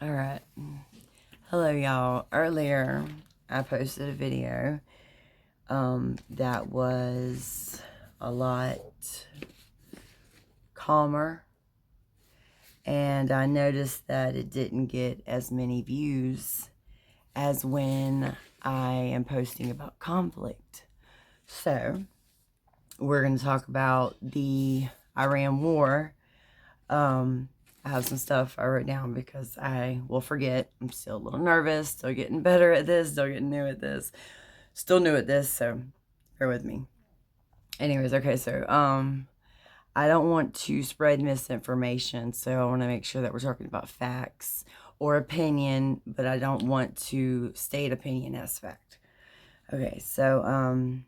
All right. Hello, y'all. Earlier, I posted a video that was a lot calmer, and I noticed that it didn't get as many views as when I am posting about conflict. So, we're going to talk about the Iran war. I have some stuff I wrote down because I will forget. I'm still a little nervous, still getting better at this, still getting new at this, still new at this, so bear with me. Anyways, okay, so I don't want to spread misinformation, so I want to make sure that we're talking about facts or opinion, but I don't want to state opinion as fact. Okay, so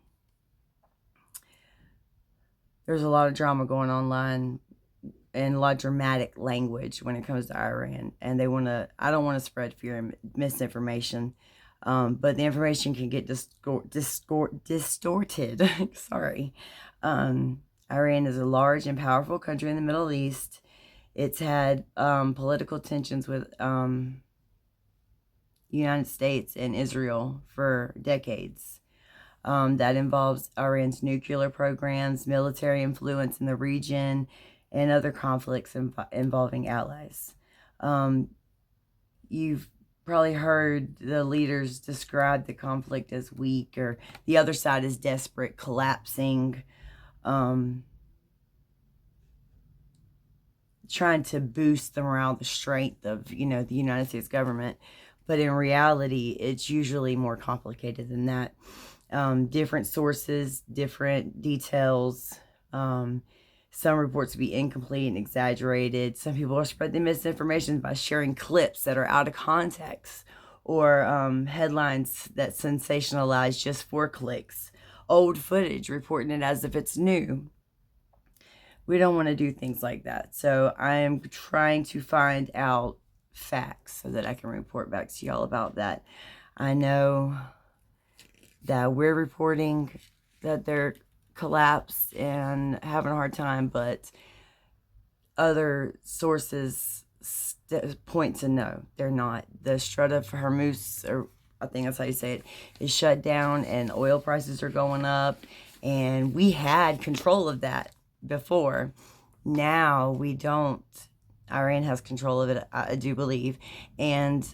there's a lot of drama going online and a lot of dramatic language when it comes to Iran, and I don't want to spread fear and misinformation, but the information can get distorted. Sorry. Iran is a large and powerful country in the Middle East. It's had political tensions with the United States and Israel for decades. That involves Iran's nuclear programs, military influence in the region, and other conflicts involving allies. You've probably heard the leaders describe the conflict as weak, or the other side is desperate, collapsing, trying to boost the morale, the strength of, the United States government. But in reality, it's usually more complicated than that. Different sources, different details. Some reports to be incomplete and exaggerated. Some people are spreading misinformation by sharing clips that are out of context, or headlines that sensationalize just for clicks. Old footage, reporting it as if it's new. We don't want to do things like that. So I am trying to find out facts so that I can report back to y'all about that. I know that we're reporting that they're collapsed and having a hard time, but other sources point to no, they're not. The Strait of Hormuz, or I think that's how you say it, is shut down, and oil prices are going up, and we had control of that before. Now we don't. Iran has control of it, I do believe. And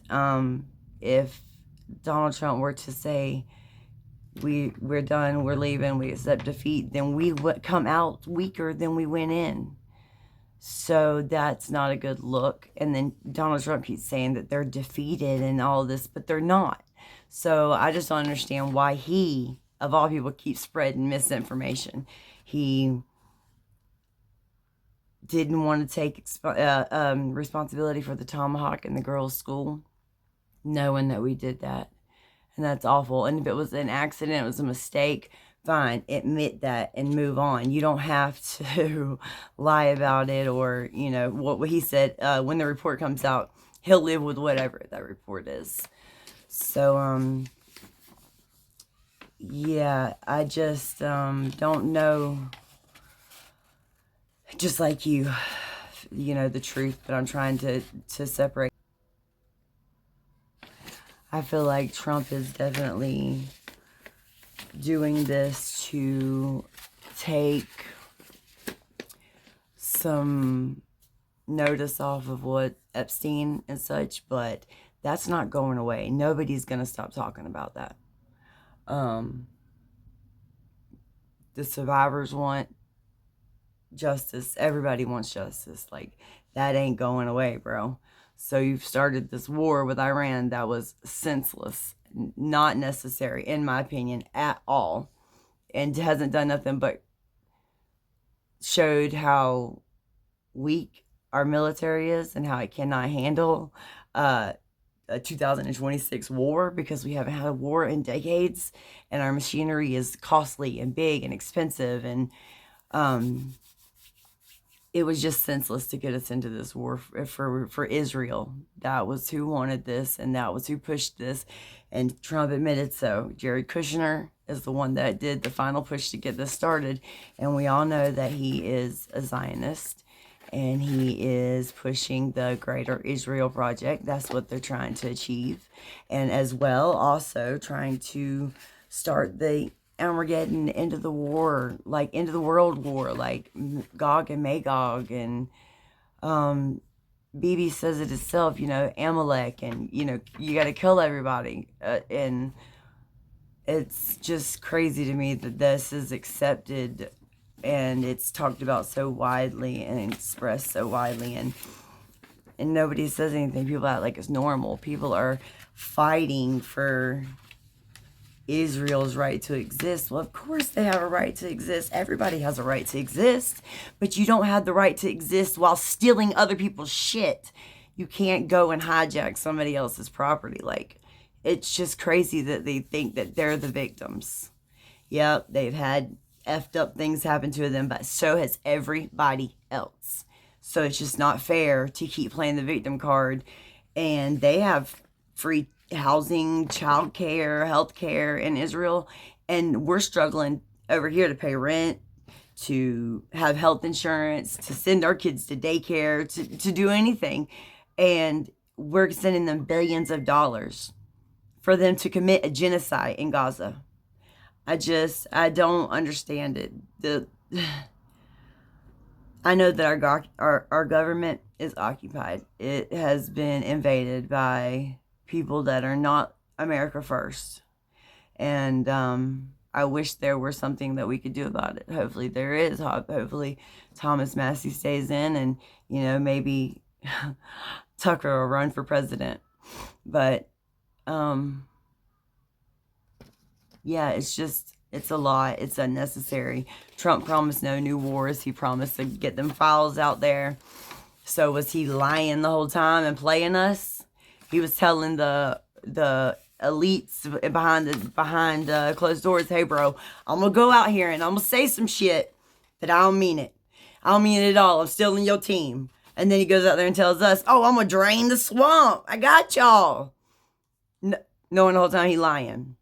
if Donald Trump were to say, we're done, we're leaving, we accept defeat, then we would come out weaker than we went in. So that's not a good look. And then Donald Trump keeps saying that they're defeated and all this, but they're not. So I just don't understand why he, of all people, keeps spreading misinformation. He didn't want to take responsibility for the tomahawk in the girls' school, knowing that we did that. And that's awful. And if it was an accident, it was a mistake, fine, admit that and move on. You don't have to lie about it, or, what he said, when the report comes out, he'll live with whatever that report is. So, yeah, I just don't know, just like you, the truth, but I'm trying to separate. I feel like Trump is definitely doing this to take some notice off of what Epstein and such, but that's not going away. Nobody's going to stop talking about that. The survivors want justice. Everybody wants justice. Like, that ain't going away, bro. So you've started this war with Iran that was senseless, not necessary, in my opinion, at all, and hasn't done nothing but showed how weak our military is and how it cannot handle a 2026 war, because we haven't had a war in decades, and our machinery is costly and big and expensive, and it was just senseless to get us into this war for Israel. That was who wanted this, and that was who pushed this, and Trump admitted so. Jared Kushner is the one that did the final push to get this started, and we all know that he is a Zionist, and he is pushing the Greater Israel Project. That's what they're trying to achieve. And as well, also trying to start the Armageddon, end of the war, like end of the world war, like Gog and Magog, and Bibi says it itself, Amalek, and you got to kill everybody, and it's just crazy to me that this is accepted and it's talked about so widely and expressed so widely, and nobody says anything. People act like it's normal. People are fighting for Israel's right to exist. Well, of course they have a right to exist. Everybody has a right to exist, but you don't have the right to exist while stealing other people's shit. You can't go and hijack somebody else's property. Like, it's just crazy that they think that they're the victims. Yep, they've had effed up things happen to them, but so has everybody else. So it's just not fair to keep playing the victim card. And they have free housing, child care, health care in Israel, and we're struggling over here to pay rent, to have health insurance, to send our kids to daycare, to do anything. And we're sending them billions of dollars for them to commit a genocide in Gaza. I don't understand it. I know that our government is occupied. It has been invaded by people that are not America first. And I wish there were something that we could do about it. Hopefully there is. Hopefully Thomas Massey stays in, and, maybe Tucker will run for president. But yeah, it's a lot. It's unnecessary. Trump promised no new wars. He promised to get them files out there. So was he lying the whole time and playing us? He was telling the elites behind closed doors, hey bro, I'm gonna go out here and I'm gonna say some shit, but I don't mean it. I don't mean it at all. I'm still in your team. And then he goes out there and tells us, oh, I'm gonna drain the swamp. I got y'all. Knowing the whole time he lying.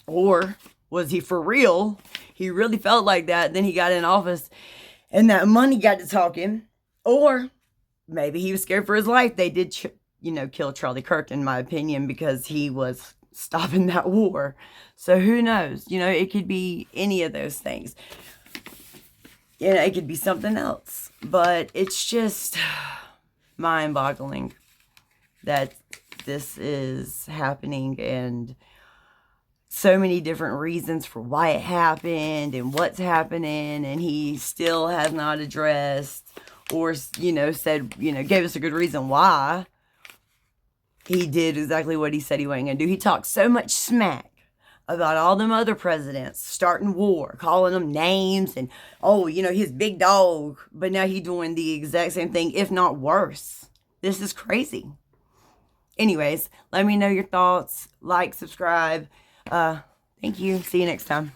Or was he for real? He really felt like that. Then he got in office and that money got to talking. Or maybe he was scared for his life. They did, kill Charlie Kirk, in my opinion, because he was stopping that war. So who knows? It could be any of those things. It could be something else. But it's just mind-boggling that this is happening, and so many different reasons for why it happened and what's happening, and he still has not addressed or, said, gave us a good reason why he did exactly what he said he wasn't going to do. He talked so much smack about all them other presidents starting war, calling them names, and, he's big dog, but now he's doing the exact same thing, if not worse. This is crazy. Anyways, let me know your thoughts. Like, subscribe. Thank you. See you next time.